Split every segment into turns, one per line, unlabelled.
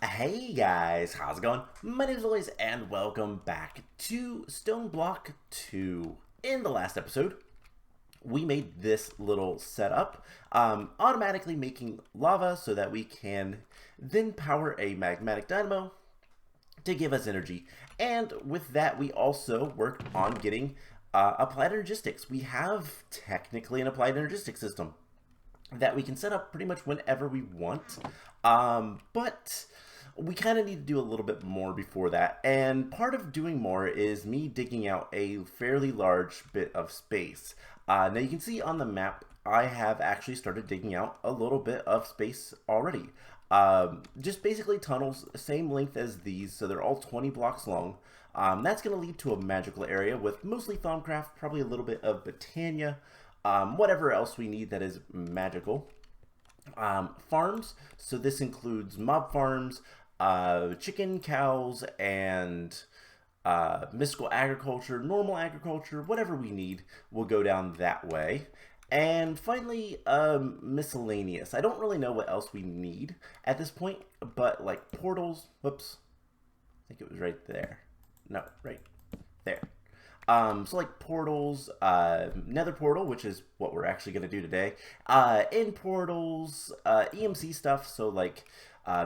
Hey guys, how's it going? My name is Lois and welcome back to Stoneblock 2. In the last episode, we made this little setup, automatically making lava so that we can then power a magmatic dynamo to give us energy. And with that, we also worked on getting applied energistics. We have technically an applied energistics system that we can set up pretty much whenever we want. But we kind of need to do a little bit more before that. And part of doing more is me digging out a fairly large bit of space. Now you can see on the map, I have actually started digging out a little bit of space already. Just basically tunnels, same length as these, so they're all 20 blocks long. That's going to lead to a magical area with mostly Thaumcraft, probably a little bit of Botania, whatever else we need that is magical. Farms, so this includes mob farms, chicken, cows, and mystical agriculture, normal agriculture, whatever we need will go down that way. And finally, miscellaneous. I don't really know what else we need at this point, but like portals, whoops, I think it was right there. No, right there. So like portals, Nether portal, which is what we're actually going to do today, in portals, EMC stuff, so like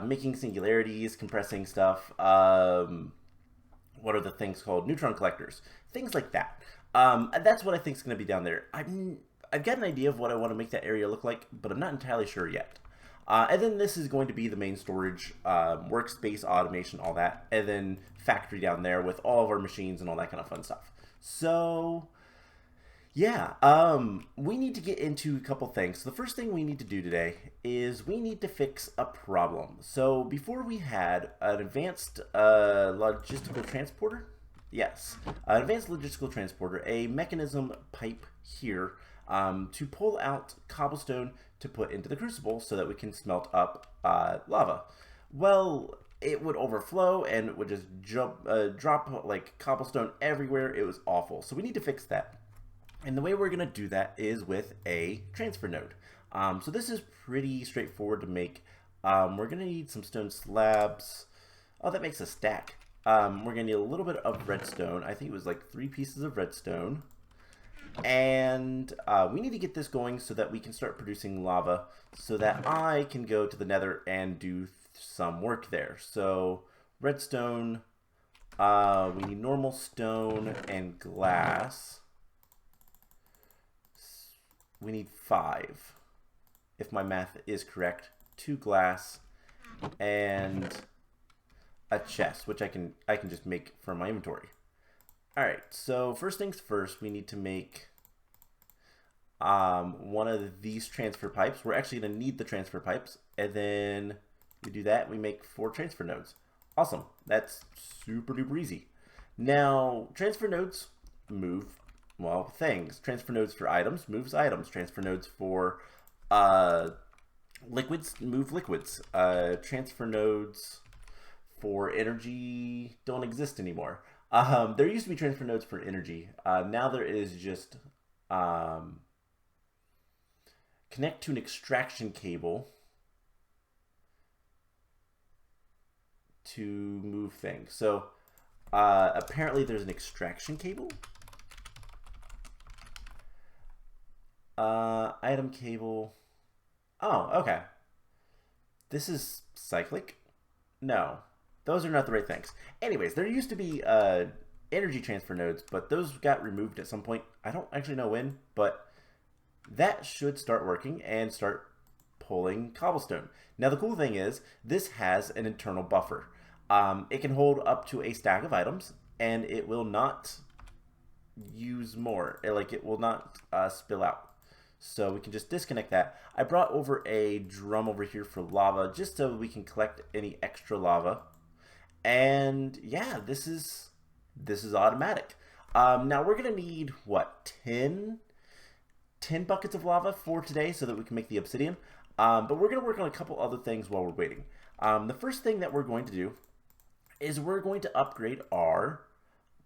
making singularities, compressing stuff, what are the things called? Neutron collectors, things like that. That's what I think is going to be down there. I've got an idea of what I want to make that area look like, but I'm not entirely sure yet. And then this is going to be the main storage, workspace, automation, all that, and then factory down there with all of our machines and all that kind of fun stuff. So, yeah, we need to get into a couple things. So the first thing we need to do today is we need to fix a problem. So before we had an advanced logistical transporter, yes, an advanced logistical transporter, a mechanism pipe here to pull out cobblestone to put into the crucible so that we can smelt up lava. Well, it would overflow and it would just drop like cobblestone everywhere. It was awful. So we need to fix that. And the way we're going to do that is with a transfer node. So this is pretty straightforward to make. We're going to need some stone slabs. Oh, that makes a stack. We're going to need a little bit of redstone. I think it was like 3 pieces of redstone. And we need to get this going so that we can start producing lava so that I can go to the Nether and do some work there. So redstone, we need normal stone and glass. We need 5, if my math is correct. 2 glass and a chest, which I can just make from my inventory. Alright, so first things first, we need to make one of these transfer pipes. We're actually going to need the transfer pipes, and then we do that, we make 4 transfer nodes. Awesome, that's super duper easy. Now, transfer nodes move, well, things. Transfer nodes for items moves items. Transfer nodes for liquids move liquids. Transfer nodes for energy don't exist anymore. There used to be transfer nodes for energy. Now there is just connect to an extraction cable to move things. So apparently there's an extraction cable. Item cable. Oh, okay. This is cyclic? No. Those are not the right things. Anyways, there used to be energy transfer nodes, but those got removed at some point. I don't actually know when, but that should start working and start pulling cobblestone. Now, the cool thing is, this has an internal buffer. It can hold up to a stack of items, and it will not use more. It will not spill out. So we can just disconnect that. I brought over a drum over here for lava, just so we can collect any extra lava. And yeah, this is automatic. Now we're gonna need what, 10 buckets of lava for today so that we can make the obsidian. But we're gonna work on a couple other things while we're waiting. The first thing that we're going to do is we're going to upgrade our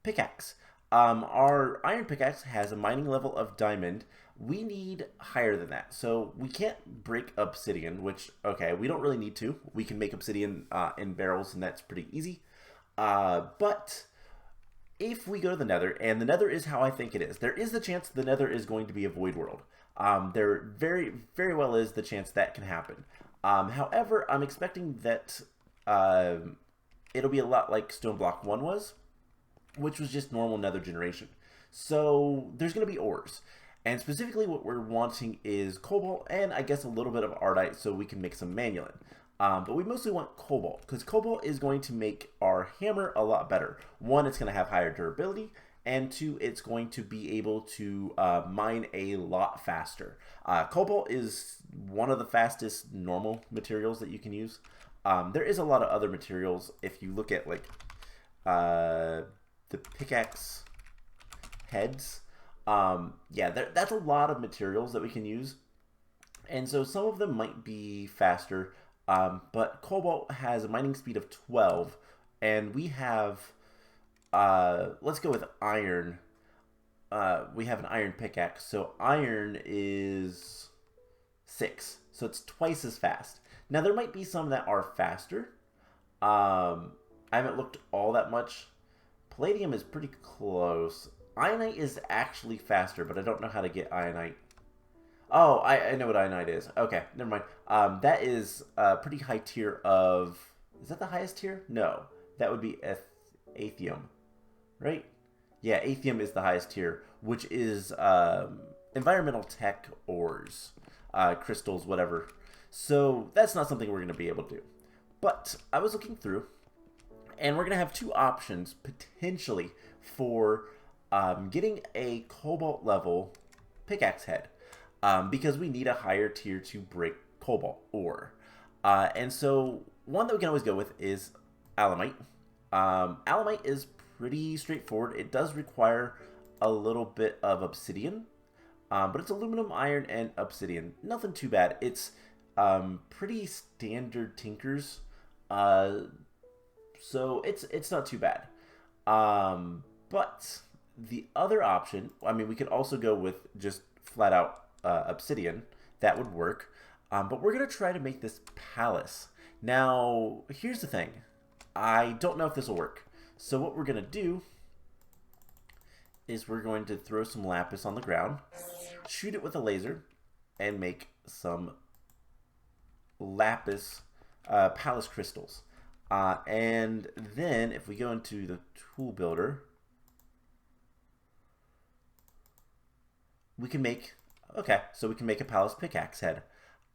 pickaxe. Our iron pickaxe has a mining level of diamond, we need higher than that. So we can't break obsidian, which, okay, we don't really need to. We can make obsidian in barrels, and that's pretty easy. But if we go to the Nether, and the Nether is how I think it is, there is the chance the Nether is going to be a void world. There very, very well is the chance that can happen. However, I'm expecting that it'll be a lot like Stoneblock 1 was, which was just normal Nether generation. So there's going to be ores. And specifically what we're wanting is cobalt and I guess a little bit of ardite so we can make some manulin. But we mostly want cobalt because cobalt is going to make our hammer a lot better. One, it's going to have higher durability, and two, it's going to be able to mine a lot faster. Cobalt is one of the fastest normal materials that you can use. There is a lot of other materials. If you look at like the pickaxe heads, yeah, that's a lot of materials that we can use. And so some of them might be faster, but cobalt has a mining speed of 12, and we have, let's go with iron. We have an iron pickaxe, so iron is 6, so it's twice as fast. Now there might be some that are faster. I haven't looked all that much. Palladium is pretty close. Ionite is actually faster, but I don't know how to get ionite. Oh, I know what ionite is. Okay, never mind. That is a pretty high tier of... Is that the highest tier? No. That would be Aethium, right? Yeah, Aethium is the highest tier, which is environmental tech ores, crystals, whatever. So that's not something we're going to be able to do. But I was looking through, and we're going to have two options, potentially, for getting a cobalt level pickaxe head. Because we need a higher tier to break cobalt ore. And so one that we can always go with is alumite. Alumite is pretty straightforward. It does require a little bit of obsidian, but it's aluminum, iron, and obsidian. Nothing too bad. It's pretty standard tinkers, so it's not too bad. But the other option, I mean, we could also go with just flat out obsidian. That would work. But we're going to try to make this palace. Now, here's the thing. I don't know if this will work. So what we're going to do is we're going to throw some lapis on the ground, shoot it with a laser, and make some lapis palace crystals. And then if we go into the tool builder, we can make... Okay, so we can make a palace pickaxe head.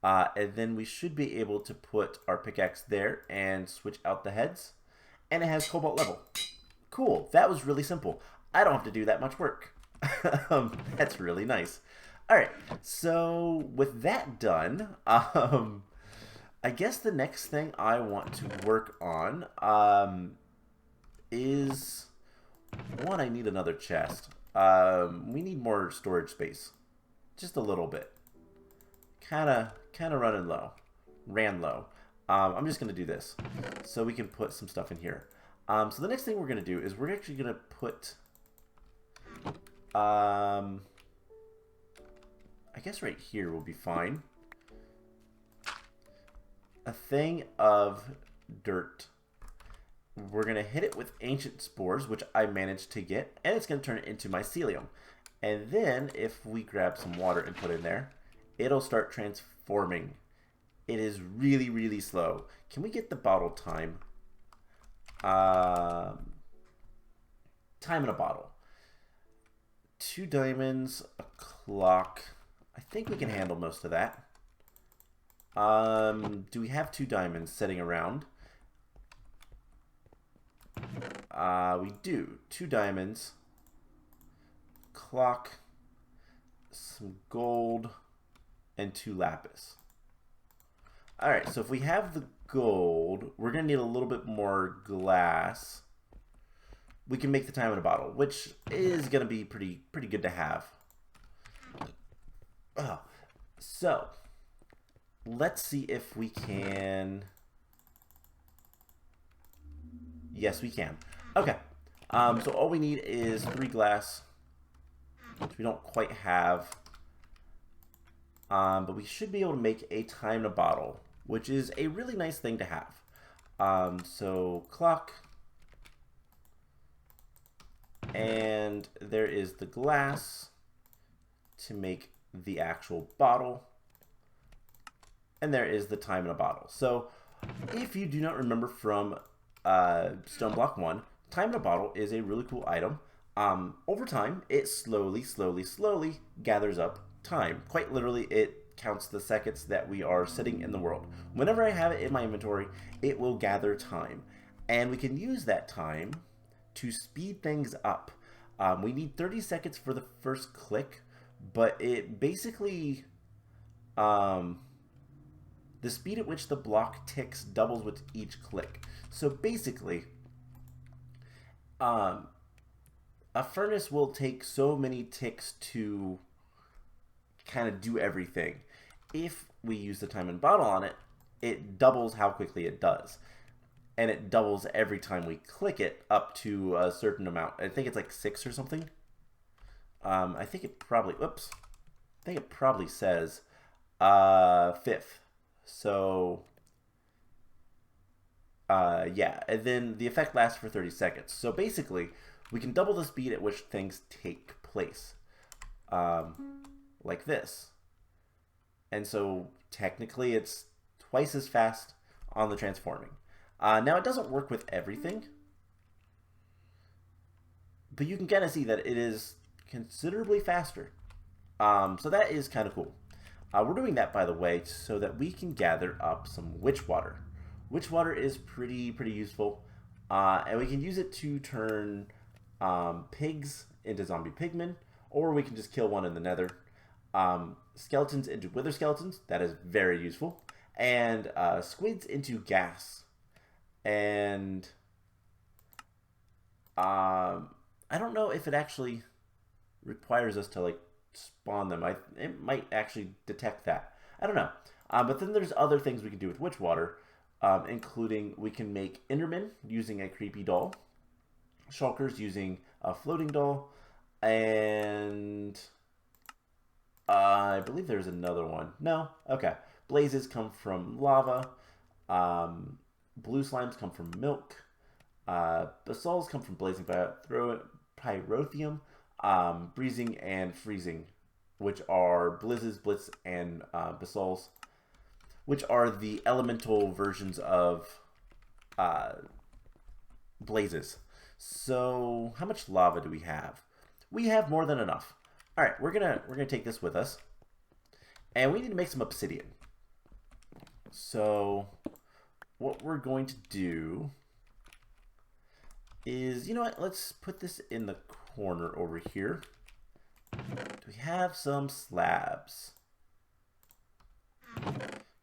And then we should be able to put our pickaxe there and switch out the heads. And it has cobalt level. Cool, that was really simple. I don't have to do that much work. That's really nice. Alright, so with that done, I guess the next thing I want to work on is... One, I need another chest. We need more storage space. Just a little bit. Kind of running low. Ran low. I'm just going to do this. So we can put some stuff in here. So the next thing we're going to do is we're actually going to put... I guess right here will be fine. A thing of dirt. We're going to hit it with ancient spores, which I managed to get. And it's going to turn it into mycelium. And then, if we grab some water and put in there, it'll start transforming. It is really, really slow. Can we get the bottle time? Time in a bottle. 2 diamonds, a clock. I think we can handle most of that. Do we have 2 diamonds sitting around? We do. 2 diamonds. Clock, some gold, and 2 lapis. Alright, so if we have the gold, we're going to need a little bit more glass. We can make the time in a bottle, which is going to be pretty good to have. So, let's see if we can... Yes, we can. Okay, so all we need is 3 glass, which we don't quite have. but we should be able to make a time in a bottle, which is a really nice thing to have. So clock, and there is the glass to make the actual bottle, and there is the time in a bottle. So if you do not remember from Stoneblock 1, time in a bottle is a really cool item. Over time, it slowly gathers up time. Quite literally, it counts the seconds that we are sitting in the world. Whenever I have it in my inventory, it will gather time. And we can use that time to speed things up. We need 30 seconds for the first click, but it basically... the speed at which the block ticks doubles with each click. So basically, a furnace will take so many ticks to kind of do everything. If we use the time and bottle on it, it doubles how quickly it does. And it doubles every time we click it up to a certain amount. I think it's like 6 or something. I think it probably, whoops. I think it probably says 5th. So, yeah, and then the effect lasts for 30 seconds. So basically, we can double the speed at which things take place, like this. And so, technically, it's twice as fast on the transforming. Now, it doesn't work with everything, but you can kind of see that it is considerably faster. So that is kind of cool. We're doing that, by the way, so that we can gather up some witch water. Witch water is pretty useful, and we can use it to turn pigs into zombie pigmen, or we can just kill one in the nether. Skeletons into wither skeletons, that is very useful, and squids into gas. And I don't know if it actually requires us to like spawn them. It might actually detect that. I don't know. But then there's other things we can do with witch water, including we can make Endermen using a creepy doll, shulkers using a floating doll, and I believe there's another one. No? Okay. Blazes come from lava. Blue slimes come from milk. Basalts come from blazing pyrotheum. Breezing and freezing, which are blizzes, blitz, and basalts, which are the elemental versions of blazes. So, how much lava do we have? We have more than enough. All right, we're gonna take this with us, and we need to make some obsidian. So, what we're going to do is, you know what? Let's put this in the corner over here. Do we have some slabs?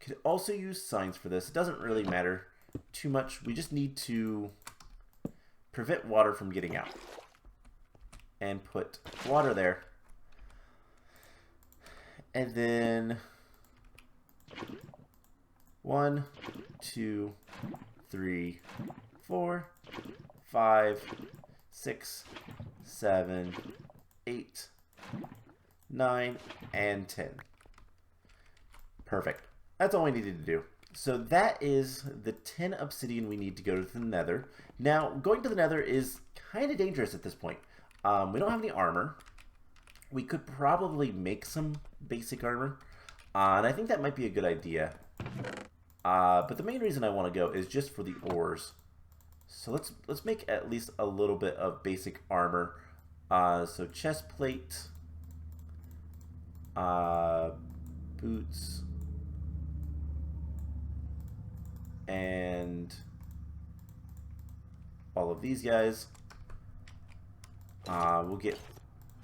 Could also use signs for this. It doesn't really matter too much. We just need to prevent water from getting out. And put water there. And then 1, 2, 3, 4, 5, 6, 7, 8, 9, and 10. Perfect. That's all we needed to do. So that is the 10 obsidian we need to go to the nether. Now, going to the nether is kind of dangerous at this point. We don't have any armor. We could probably make some basic armor. And I think that might be a good idea. But the main reason I want to go is just for the ores. So let's make at least a little bit of basic armor. So chest plate, boots, and all of these guys. We'll get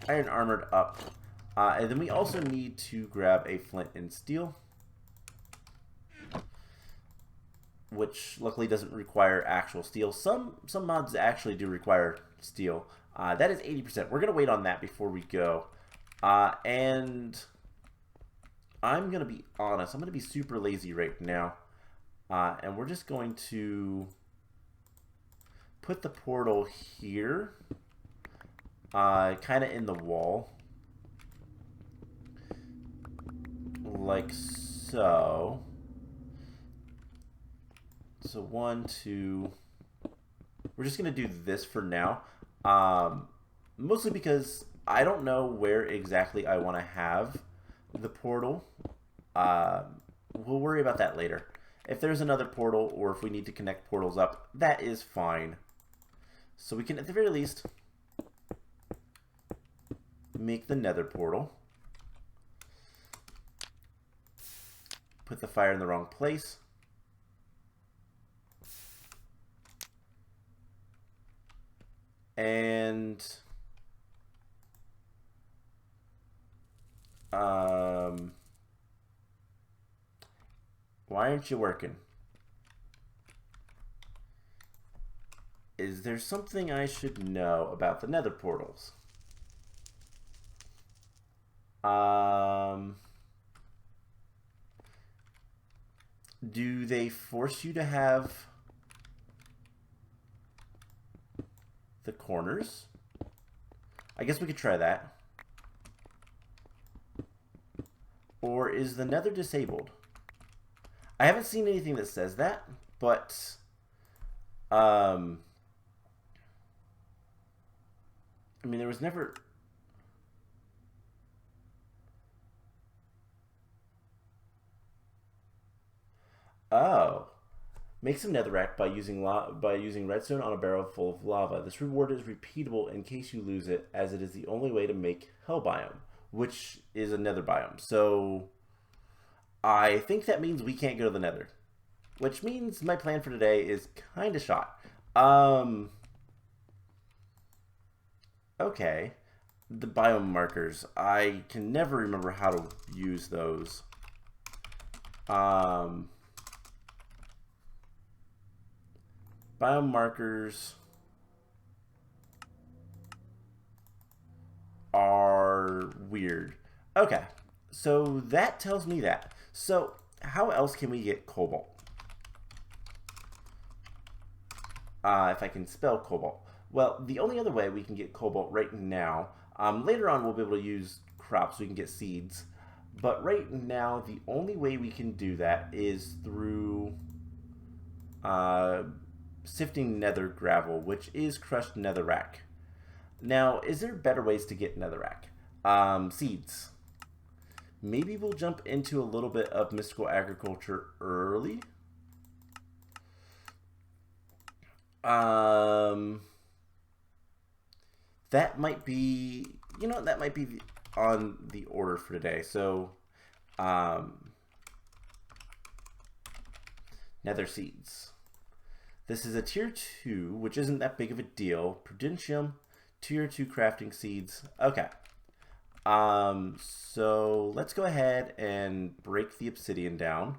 iron armored up. And then we also need to grab a flint and steel, which luckily doesn't require actual steel. Some mods actually do require steel. That is 80%. We're going to wait on that before we go. And I'm going to be honest. I'm going to be super lazy right now. And we're just going to put the portal here. Kind of in the wall. like so. So 1, 2. We're just going to do this for now. Mostly because I don't know where exactly I want to have the portal. We'll worry about that later. If there's another portal or if we need to connect portals up, that is fine. So we can, at the very least, make the Nether portal. Put the fire in the wrong place. And why aren't you working? Is there something I should know about the Nether portals? Do they force you to have the corners? I guess we could try that. Or is the Nether disabled? I haven't seen anything that says that, but I mean, there was never... Oh. Make some netherrack by using redstone on a barrel full of lava. This reward is repeatable in case you lose it, as it is the only way to make hell biome, which is a nether biome. So I think that means we can't go to the nether, which means my plan for today is kind of shot. Okay. The biome markers. I can never remember how to use those. Biome markers are weird. Okay, so that tells me that. So how else can we get cobalt? If I can spell cobalt. Well, the only other way we can get cobalt right now, later on we'll be able to use crops so we can get seeds. But right now, the only way we can do that is through sifting nether gravel, which is crushed netherrack. Now, is there better ways to get netherrack? Seeds. Maybe we'll jump into a little bit of mystical agriculture early. That might be, that might be on the order for today. So, nether seeds. This is a tier 2, which isn't that big of a deal. Prudentium, tier 2 crafting seeds. Okay. So let's go ahead and break the obsidian down.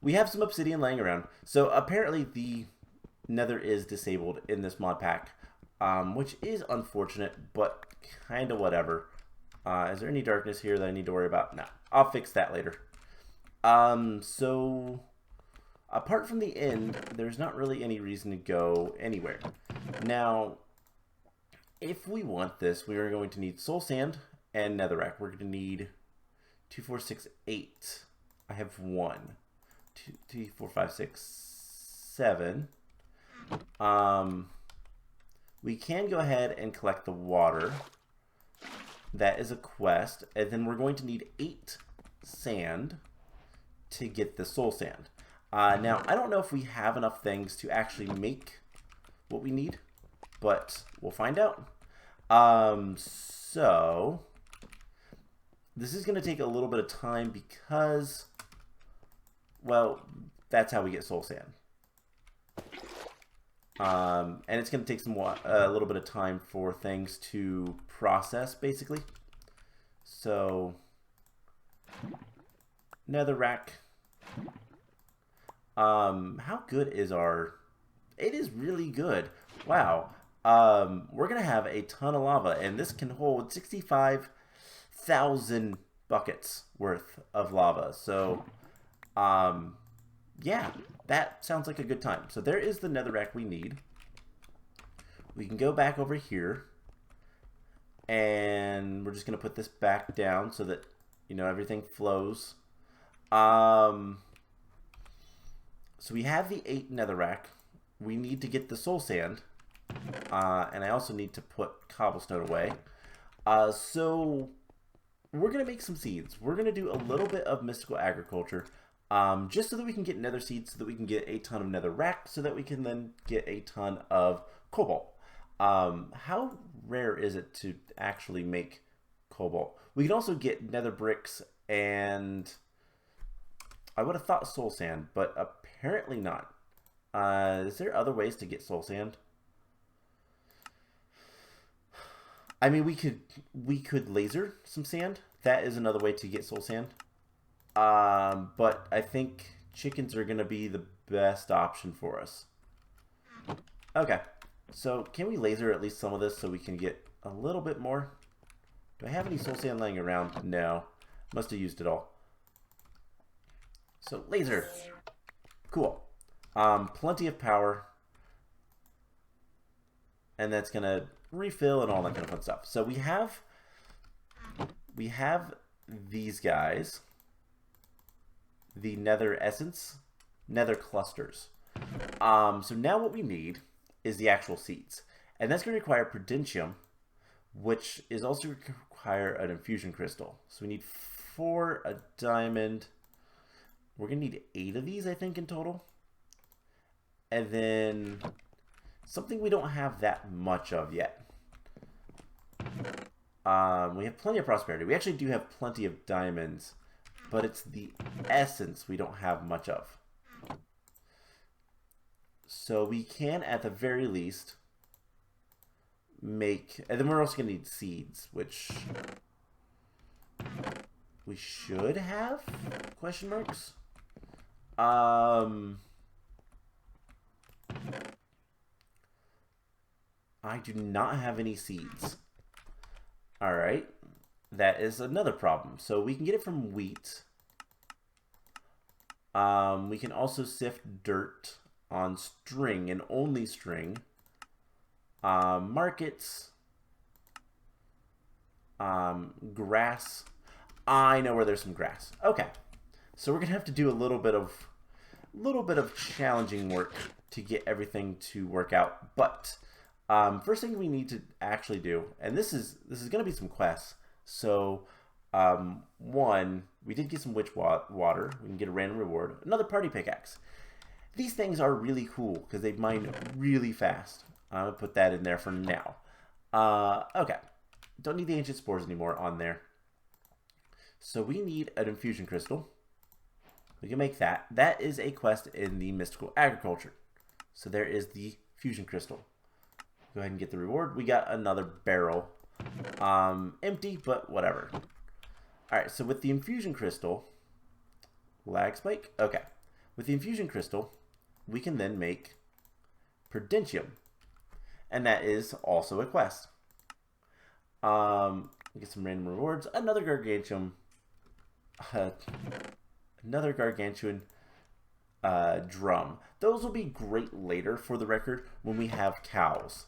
We have some obsidian laying around. So apparently the nether is disabled in this mod pack, which is unfortunate, but kind of whatever. Is there any darkness here that I need to worry about? No. I'll fix that later. So apart from the end, there's not really any reason to go anywhere. Now, if we want this, we are going to need soul sand and netherrack. We're going to need 2, 4, 6, 8. I have 1, 2, 3, 4, 5, 6, 7. We can go ahead and collect the water. That is a quest. And then we're going to need 8 sand to get the soul sand. Now, I don't know if we have enough things to actually make what we need, but we'll find out. So this is going to take a little bit of time because, well, that's how we get soul sand. And it's going to take a little bit of time for things to process, basically. So, netherrack. How good is our... It is really good. Wow. We're going to have a ton of lava, and this can hold 65,000 buckets worth of lava. So, yeah, that sounds like a good time. So there is the netherrack we need. We can go back over here, and we're just going to put this back down so that You know, everything flows. So we have the 8 netherrack. We need to get the soul sand. And I also need to put cobblestone away. So we're going to make some seeds. We're going to do a little bit of mystical agriculture. Just so that we can get nether seeds, so that we can get a ton of netherrack, so that we can then get a ton of cobalt. How rare is it to actually make cobalt? We can also get nether bricks, and I would have thought soul sand, but apparently not. Is there other ways to get soul sand? I mean, we could laser some sand. That is another way to get soul sand. But I think chickens are going to be the best option for us. Okay. So, can we laser at least some of this so we can get a little bit more? Do I have any soul sand laying around? No. Must have used it all. So, laser. Cool. Plenty of power. And that's going to refill and all that kind of fun stuff. So, we have these guys. The nether essence, nether clusters. So now what we need is the actual seeds. And that's going to require prudentium, which is also going to require an infusion crystal. So we need 4 a diamond. We're going to need 8 of these, I think, in total. And then something we don't have that much of yet. We have plenty of prosperity. We actually do have plenty of diamonds. But it's the essence we don't have much of. So we can, at the very least, make... And then we're also going to need seeds, which we should have? Question marks? I do not have any seeds. Alright. That is another problem. So we can get it from wheat. We can also sift dirt on string and only string. Markets. Grass. I know where there's some grass. Okay. So we're gonna have to do a little bit of challenging work to get everything to work out. But first thing we need to actually do, and this is gonna be some quests. So, 1, we did get some witch water. We can get a random reward. Another party pickaxe. These things are really cool because they mine really fast. I'm going to put that in there for now. Okay. Don't need the ancient spores anymore on there. So we need an infusion crystal. We can make that. That is a quest in the mystical agriculture. So there is the fusion crystal. Go ahead and get the reward. We got another barrel. Empty, but whatever. Alright, so with the infusion crystal, lag spike? Okay. With the infusion crystal, we can then make prudentium. And that is also a quest. Get some random rewards. Another gargantuan drum. Those will be great later, for the record, when we have cows.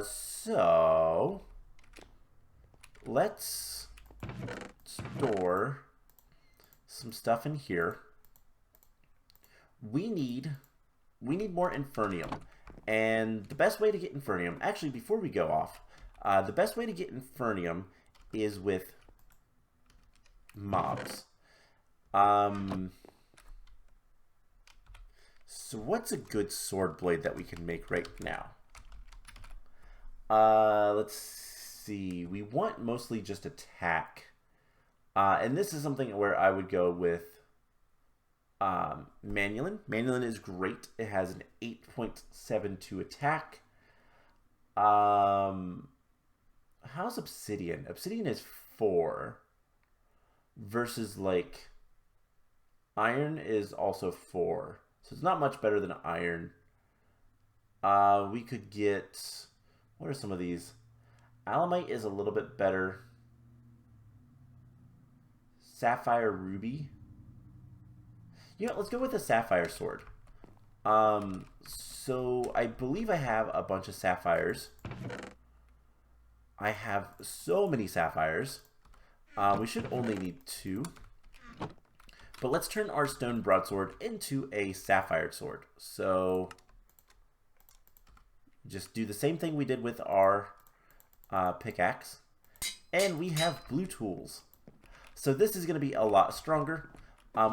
So let's store some stuff in here. We need more Inferium. And the best way to get Inferium, actually before we go off, the best way to get Inferium is with mobs. So what's a good sword blade that we can make right now? Let's see. We want mostly just attack. And this is something where I would go with Manulin. Manulin is great. It has an 8.72 attack. How's Obsidian? Obsidian is 4. Versus, like, Iron is also 4. So it's not much better than Iron. We could get... What are some of these? Alamite is a little bit better. Sapphire Ruby. You know, let's go with a Sapphire Sword. So I believe I have a bunch of sapphires. I have so many sapphires. We should only need 2. But let's turn our stone broadsword into a sapphire sword. So just do the same thing we did with our pickaxe. And we have blue tools. So this is going to be a lot stronger,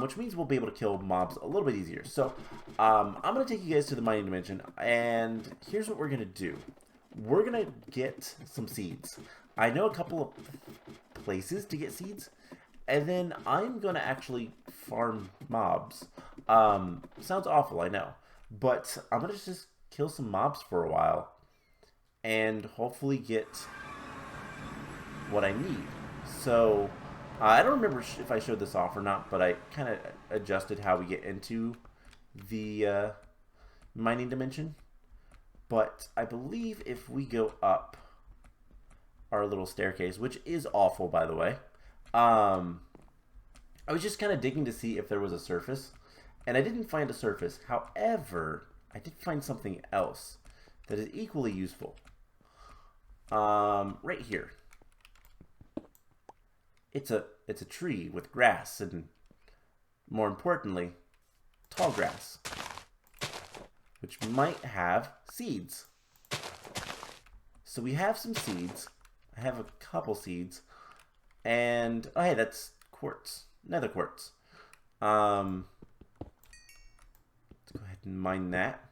which means we'll be able to kill mobs a little bit easier. So I'm going to take you guys to the mining dimension, and here's what we're going to do. We're going to get some seeds. I know a couple of places to get seeds, and then I'm going to actually farm mobs. Sounds awful, I know, but I'm going to just kill some mobs for a while and hopefully get what I need. So I don't remember if I showed this off or not, but I kind of adjusted how we get into the mining dimension. But I believe if we go up our little staircase, which is awful, by the way, I was just kind of digging to see if there was a surface, and I didn't find a surface. However, I did find something else that is equally useful. Right here. It's a tree with grass and, more importantly, tall grass, which might have seeds. So we have some seeds. I have a couple seeds, and oh hey, that's quartz, nether quartz. Let's go ahead and mine that.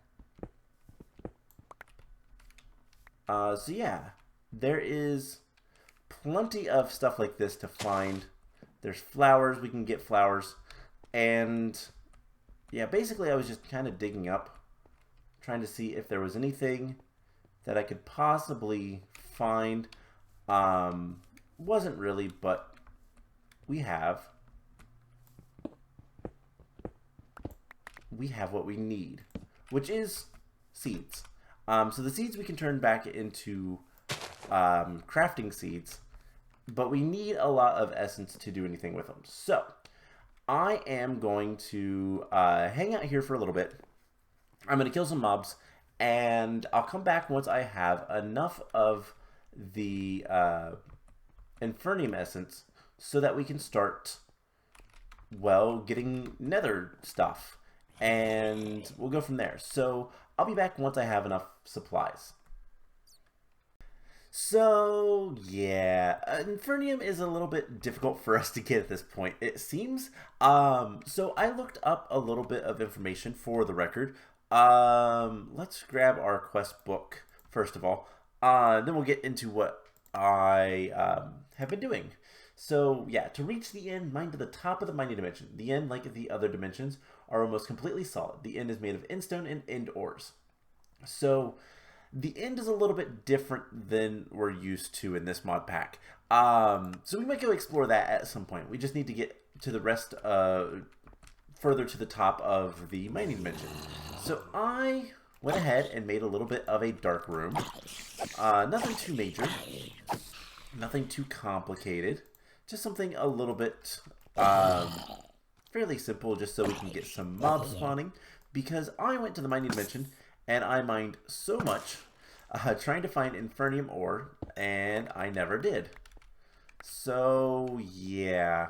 So yeah, there is plenty of stuff like this to find. There's flowers, we can get flowers, and yeah, basically I was just kind of digging up, trying to see if there was anything that I could possibly find. Wasn't really, but we have what we need, which is seeds. So the seeds we can turn back into crafting seeds, but we need a lot of essence to do anything with them. So I am going to hang out here for a little bit. I'm going to kill some mobs, and I'll come back once I have enough of the Inferium essence so that we can start, well, getting nether stuff, and we'll go from there. So I'll be back once I have enough supplies. So yeah, Inferium is a little bit difficult for us to get at this point, it seems. So I looked up a little bit of information for the record. Let's grab our quest book first of all. Then we'll get into what I have been doing. So yeah, to reach the end, mine to the top of the mining dimension. The end, like the other dimensions, are almost completely solid. The end is made of endstone and end ores. So the end is a little bit different than we're used to in this mod pack. So we might go explore that at some point. We just need to get to the rest, further to the top of the mining dimension. So I went ahead and made a little bit of a dark room. Nothing too major, nothing too complicated, just something a little bit fairly simple, just so we can get some mob spawning, because I went to the mining dimension and I mined so much trying to find Inferium ore, and I never did. So yeah,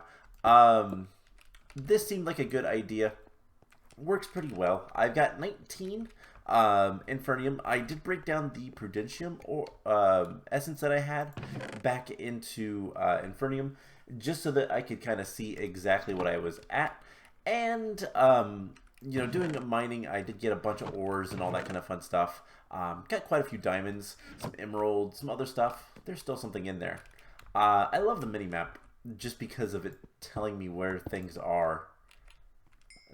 this seemed like a good idea. Works pretty well. I've got 19 Inferium. I did break down the Prudentium or essence that I had back into Inferium, just so that I could kind of see exactly what I was at. And you know, doing mining, I did get a bunch of ores and all that kind of fun stuff. Got quite a few diamonds, some emeralds, some other stuff. There's still something in there. I love the minimap just because of it telling me where things are.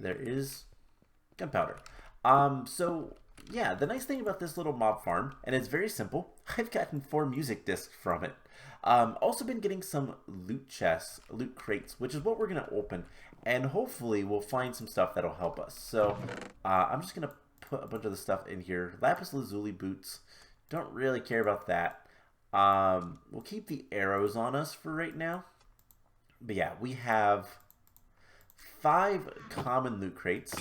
There is gunpowder. So yeah, the nice thing about this little mob farm, and it's very simple, I've gotten 4 music discs from it. Also been getting some loot chests, loot crates, which is what we're going to open, and hopefully we'll find some stuff that'll help us. So I'm just going to put a bunch of the stuff in here. Lapis lazuli boots, don't really care about that. We'll keep the arrows on us for right now. But yeah, we have 5 common loot crates.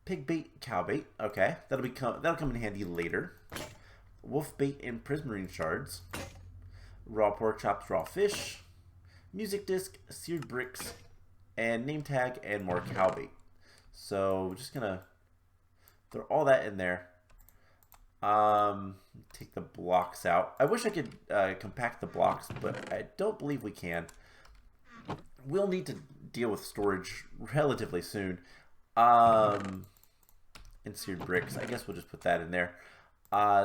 Pig bait, cow bait. Okay, that'll come in handy later. Wolf bait and prismarine shards. Raw pork chops, raw fish. music disc, seared bricks, and name tag, and more cow bait. So we're just gonna throw all that in there. Take the blocks out. I wish I could compact the blocks, but I don't believe we can. We'll need to deal with storage relatively soon. And seared bricks. I guess we'll just put that in there.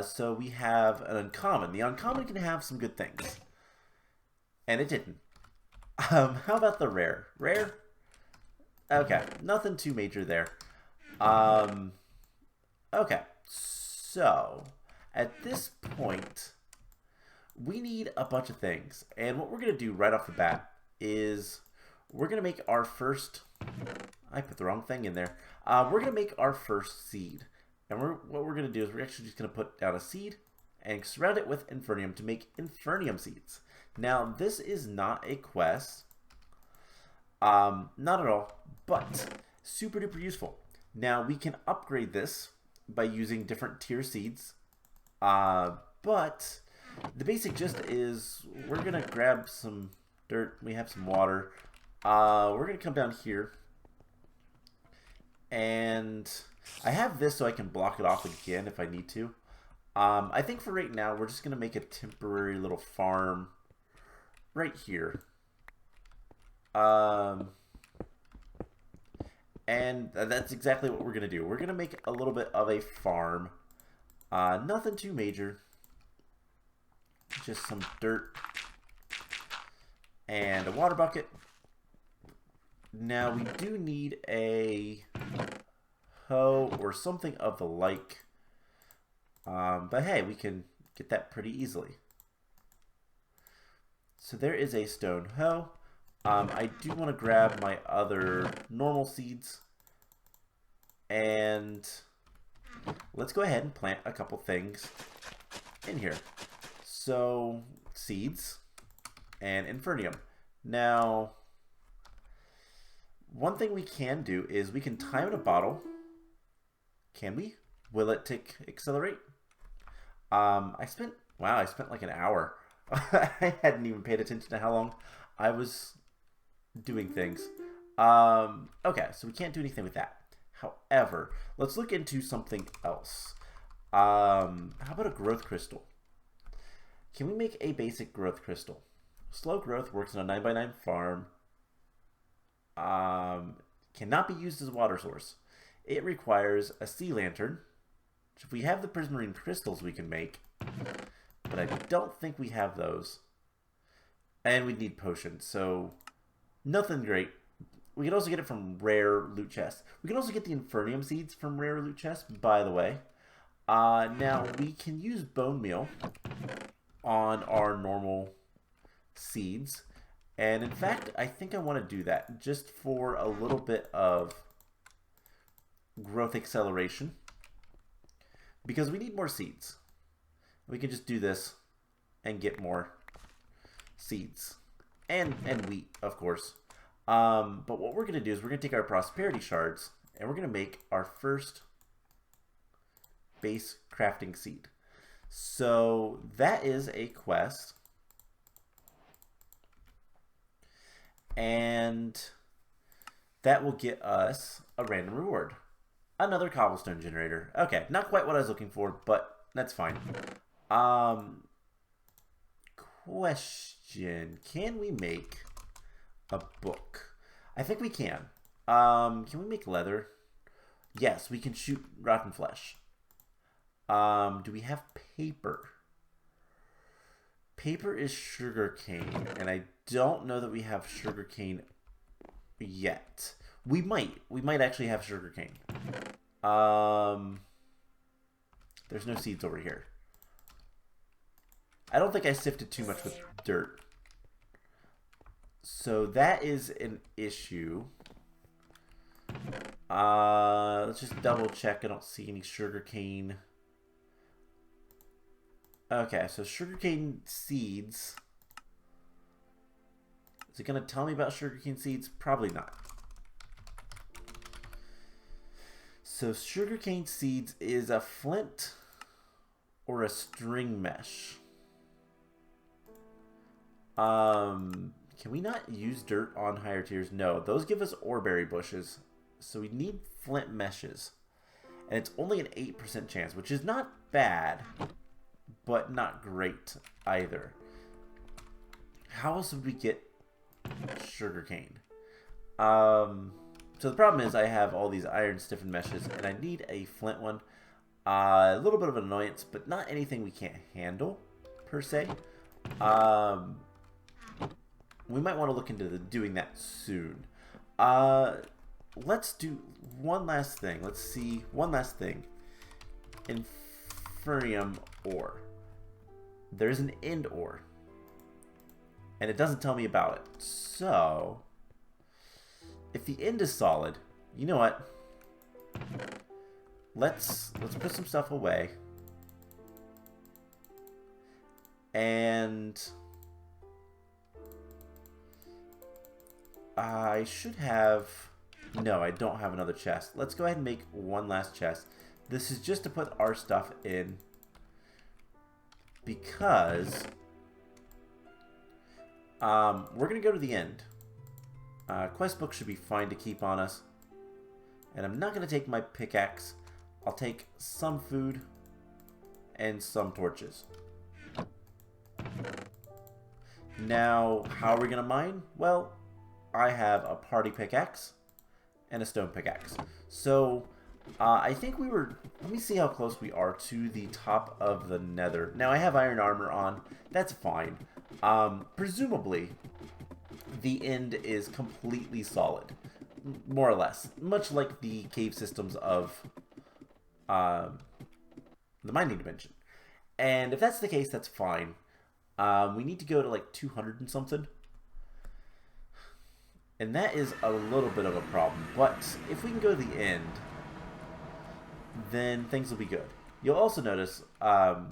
So we have an uncommon. The uncommon can have some good things. And it didn't. How about the rare? Rare? Okay, nothing too major there. Okay, so at this point, we need a bunch of things. And what we're going to do right off the bat is we're going to make our first... I put the wrong thing in there. We're going to make our first seed. And what we're going to do is we're actually just going to put down a seed and surround it with Inferium to make Inferium seeds. Now, this is not a quest. Not at all, but super duper useful. Now, we can upgrade this by using different tier seeds. But the basic gist is we're going to grab some dirt. We have some water. We're going to come down here. And I have this so I can block it off again if I need to. I think for right now, we're just going to make a temporary little farm right here. And that's exactly what we're going to do. We're going to make a little bit of a farm. Nothing too major. Just some dirt and a water bucket. Now we do need a hoe or something of the like. But hey, we can get that pretty easily. So there is a stone hoe. I do want to grab my other normal seeds. And let's go ahead and plant a couple things in here. So, seeds and Inferium. Now, one thing we can do is we can time in a bottle. Can we? Will it tick accelerate? I spent like an hour. I hadn't even paid attention to how long I was doing things. Okay, so we can't do anything with that. However, let's look into something else. How about a growth crystal? Can we make a basic growth crystal? Slow growth works in a 9x9 farm. Cannot be used as a water source. It requires a sea lantern. Which if we have the prismarine crystals we can make. But I don't think we have those. And we need potions, so nothing great. We can also get it from rare loot chests. We can also get the Inferium seeds from rare loot chests, by the way. Now, we can use bone meal on our normal seeds. And in fact, I think I want to do that just for a little bit of growth acceleration. Because we need more seeds. We can just do this and get more seeds. And wheat, of course. But what we're going to do is we're going to take our prosperity shards and we're going to make our first base crafting seed. So that is a quest. And that will get us a random reward. Another cobblestone generator. Okay, not quite what I was looking for, but that's fine. Question. Can we make a book? I think we can. Can we make leather? Yes, we can shoot rotten flesh. Do we have paper? Paper is sugarcane, and I don't know that we have sugarcane yet. We might. We might actually have sugarcane. There's no seeds over here. I don't think I sifted too much with dirt. So that is an issue. Let's just double check. I don't see any sugarcane. Okay, so sugarcane seeds. Is it going to tell me about sugarcane seeds? Probably not. So sugarcane seeds is a flint or a string mesh. Can Can we not use dirt on higher tiers? No, those give us oreberry bushes. So we need flint meshes. And it's only an 8% chance, which is not bad, but not great either. How else would we get sugarcane? So the problem is I have all these iron stiffened meshes, and I need a flint one. A little bit of an annoyance, but not anything we can't handle, per se. We might want to look into doing that soon. Let's do one last thing. Let's see. One last thing. Inferium ore. There's an end ore. And it doesn't tell me about it. So, if the end is solid, you know what? Let's put some stuff away. And I should have... No, I don't have another chest. Let's go ahead and make one last chest. This is just to put our stuff in. Because we're going to go to the end. Quest book should be fine to keep on us. And I'm not going to take my pickaxe. I'll take some food and some torches. Now, how are we going to mine? Well, I have a party pickaxe and a stone pickaxe. So, I think we were... Let me see how close we are to the top of the Nether. Now, I have iron armor on. That's fine. Presumably, the end is completely solid. More or less. Much like the cave systems of the mining dimension. And if that's the case, that's fine. We need to go to like 200 and something. And that is a little bit of a problem. But if we can go to the end, then things will be good. You'll also notice,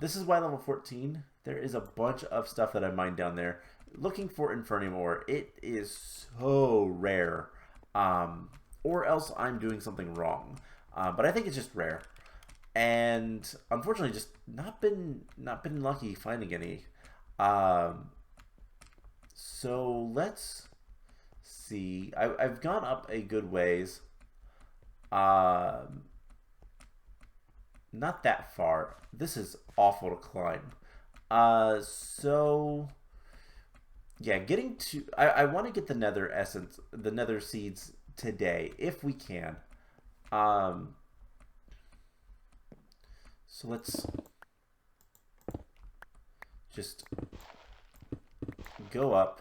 this is why level 14, there is a bunch of stuff that I mined down there. Looking for Inferium ore, it is so rare. Or else I'm doing something wrong. But I think it's just rare. And unfortunately, just not been lucky finding any. So let's see. I've gone up a good ways. Not that far. This is awful to climb. So yeah, getting to... I want to get the nether essence, the nether seeds today, if we can. So let's just go up.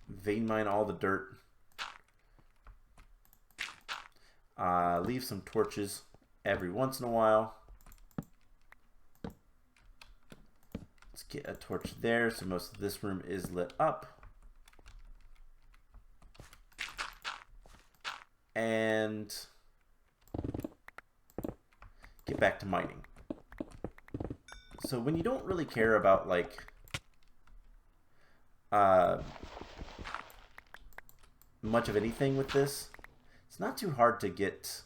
Vein mine all the dirt. Leave some torches every once in a while. Let's get a torch there so most of this room is lit up. And get back to mining. So when you don't really care about like much of anything with this, it's not too hard to get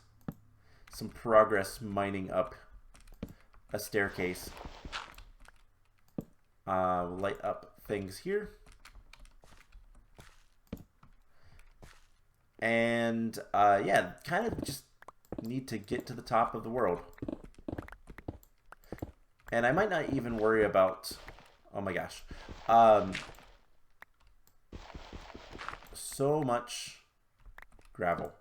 some progress mining up a staircase. Light up things here. And yeah, kind of just need to get to the top of the world. And I might not even worry about... Oh my gosh. So much gravel.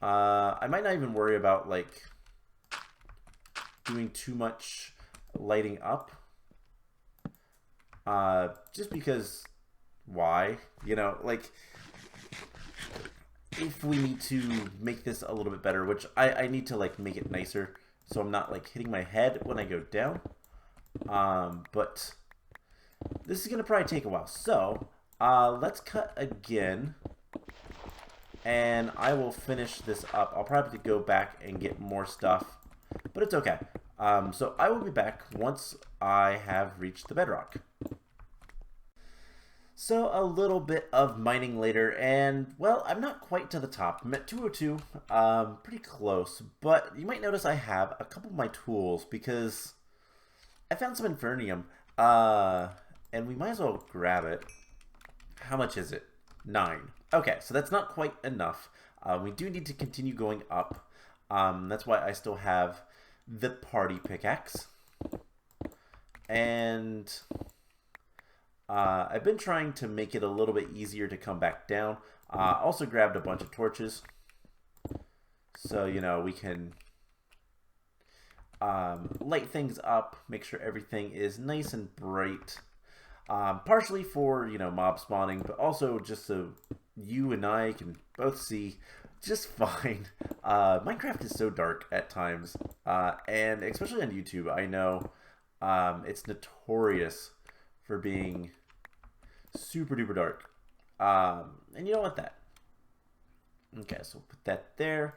I might not even worry about like doing too much lighting up. Just because... Why? You know, like, if we need to make this a little bit better, which I need to, like, make it nicer, so I'm not, like, hitting my head when I go down. But this is going to probably take a while. So, let's cut again, and I will finish this up. I'll probably go back and get more stuff, but it's okay. So I will be back once I have reached the bedrock. So a little bit of mining later, and well, I'm not quite to the top. I'm at 202, pretty close. But you might notice I have a couple of my tools because I found some Inferium, and we might as well grab it. How much is it? 9. Okay, so that's not quite enough. We do need to continue going up. That's why I still have the party pickaxe. And I've been trying to make it a little bit easier to come back down. Also grabbed a bunch of torches. So, you know, we can light things up, make sure everything is nice and bright. Partially for, you know, mob spawning, but also just so you and I can both see just fine. Minecraft is so dark at times, and especially on YouTube, I know it's notorious for being super duper dark. And you don't want that. Okay, so we'll put that there.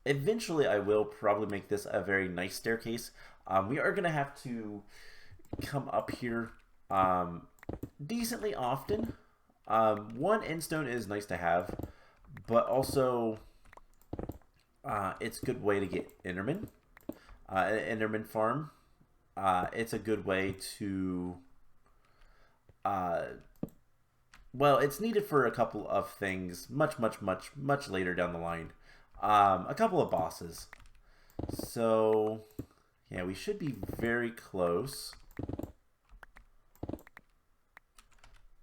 Eventually, I will probably make this a very nice staircase. We are going to have to come up here decently often. One endstone is nice to have, but also it's a good way to get Enderman. Enderman farm. It's a good way to well, it's needed for a couple of things much later down the line. A couple of bosses. So yeah, we should be very close.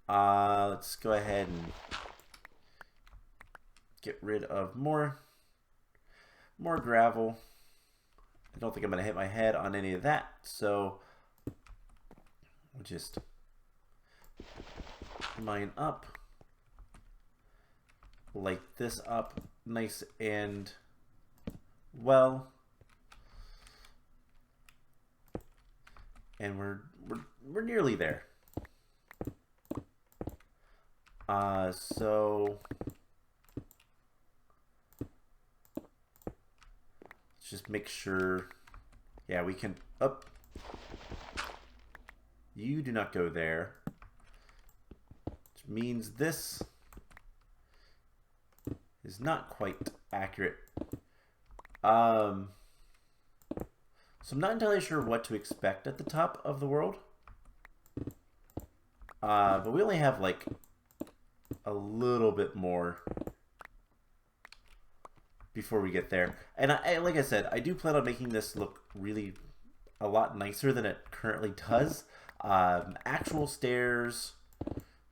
Let's go ahead and get rid of more gravel. I don't think I'm going to hit my head on any of that, so we'll just mine up, light this up nice and well, and we're nearly there. So let's just make sure. Yeah, we can up. You do not go there. Which means this is not quite accurate. So I'm not entirely sure what to expect at the top of the world. But we only have like a little bit more before we get there. And like I said, I do plan on making this look really a lot nicer than it currently does. Actual stairs,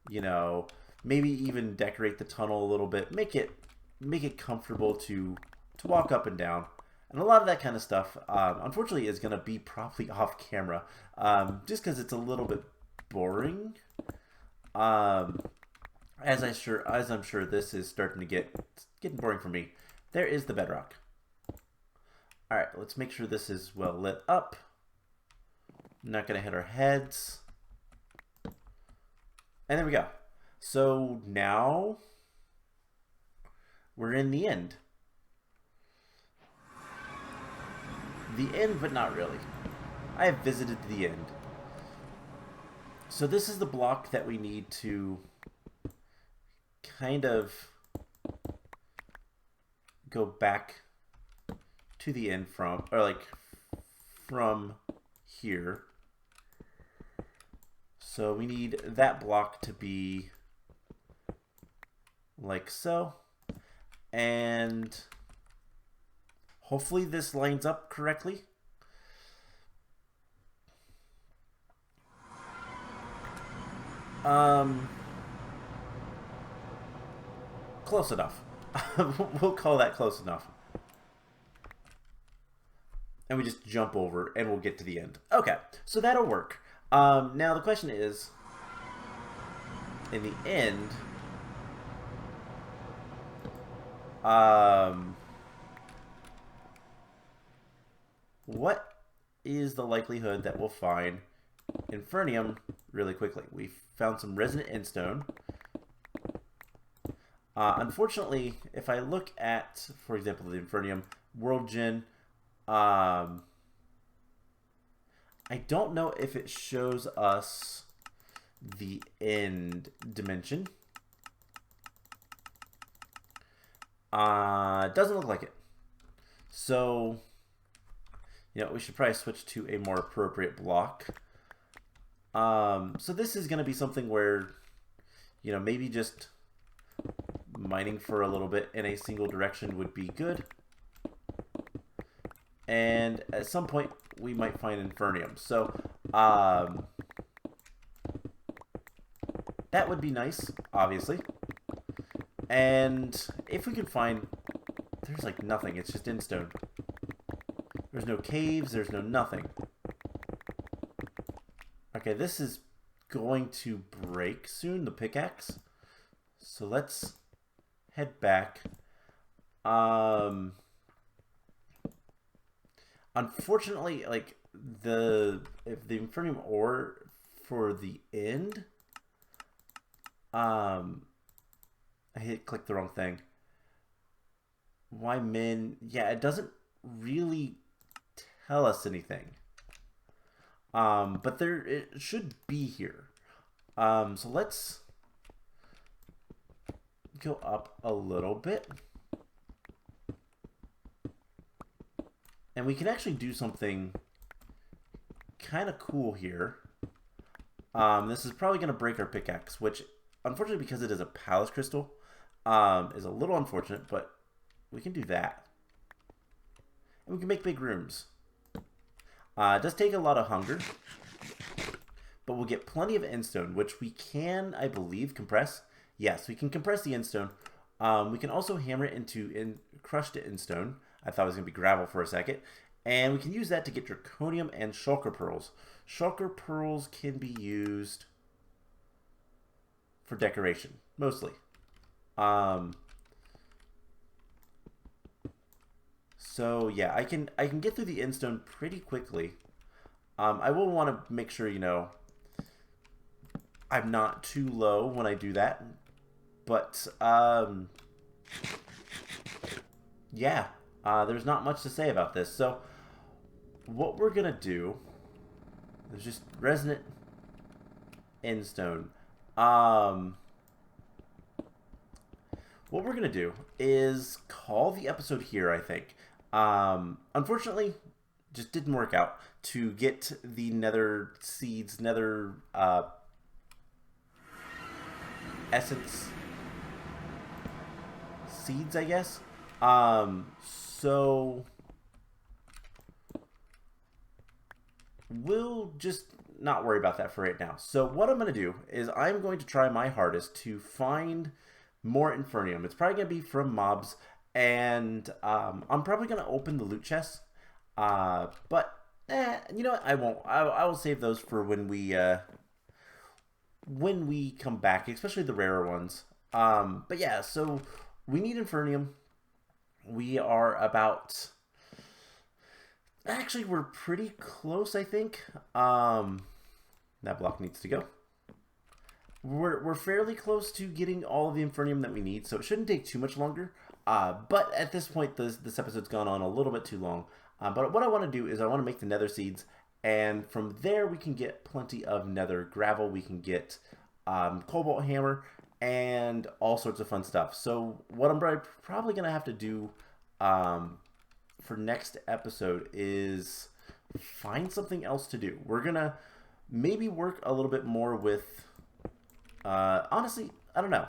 you know, maybe even decorate the tunnel a little bit, make it comfortable to walk up and down. And a lot of that kind of stuff, unfortunately, is going to be probably off camera, just because it's a little bit boring. As I'm sure this is starting to getting boring for me. There is the bedrock. All right, let's make sure this is well lit up. Not going to hit our heads. And there we go. So now we're in the end. The end, but not really. I have visited the end. So this is the block that we need to kind of go back to the end from, or like from here. So we need that block to be like so. And hopefully this lines up correctly. Close enough. We'll call that close enough. And we just jump over and we'll get to the end. Okay, so that'll work. Now the question is, in the end, what is the likelihood that we'll find Inferium really quickly? We found some resonant endstone. Unfortunately, if I look at, for example, the Inferium World Gen, I don't know if it shows us the end dimension. Doesn't look like it. So, you know, we should probably switch to a more appropriate block. So this is going to be something where, you know, maybe just mining for a little bit in a single direction would be good. And at some point, we might find Inferium. So, that would be nice, obviously. And if we can find... There's like nothing. It's just endstone. There's no caves. There's no nothing. Okay, this is going to break soon, the pickaxe. So let's head back. Unfortunately, like if the Inferium ore for the end, I clicked the wrong thing. Why min? Yeah, it doesn't really tell us anything. But it should be here. So let's go up a little bit. And we can actually do something kind of cool here. This is probably going to break our pickaxe, which, unfortunately, because it is a palace crystal, is a little unfortunate, but we can do that. And we can make big rooms. It does take a lot of hunger, but we'll get plenty of endstone, which we can, I believe, compress. Yes, we can compress the endstone. We can also hammer it into crushed endstone. I thought it was going to be gravel for a second. And we can use that to get draconium and shulker pearls. Shulker pearls can be used for decoration, mostly. So yeah, I can get through the endstone pretty quickly. I will want to make sure, you know, I'm not too low when I do that. But yeah, there's not much to say about this. So what we're gonna do is just resonant endstone. What we're gonna do is call the episode here, I think. Unfortunately, just didn't work out to get the nether seeds, nether essence seeds, I guess. So we'll just not worry about that for right now. So what I'm going to do is I'm going to try my hardest to find more Inferium. It's probably going to be from mobs, and I'm probably going to open the loot chests. But you know what? I won't. I will save those for when we come back, especially the rarer ones. But yeah, so we need Inferium. We are about... Actually, we're pretty close, I think. That block needs to go. We're fairly close to getting all of the Inferium that we need, so it shouldn't take too much longer. But at this point, this episode's gone on a little bit too long. But what I want to do is I want to make the nether seeds, and from there we can get plenty of nether gravel. We can get cobalt hammer and all sorts of fun stuff. So what I'm probably going to have to do for next episode is find something else to do. We're going to maybe work a little bit more with, honestly, I don't know.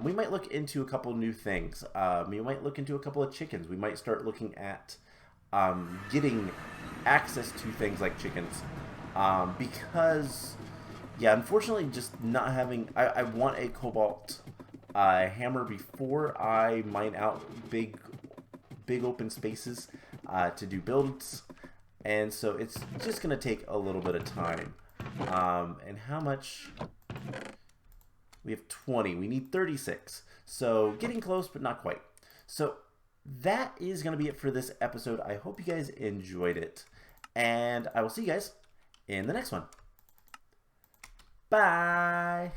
We might look into a couple new things. We might look into a couple of chickens. We might start looking at getting access to things like chickens. Because, yeah, unfortunately, just not having... I want a cobalt hammer before I mine out big open spaces to do builds. And so it's just going to take a little bit of time. And how much... We have 20. We need 36. So getting close, but not quite. So that is going to be it for this episode. I hope you guys enjoyed it. And I will see you guys in the next one. Bye.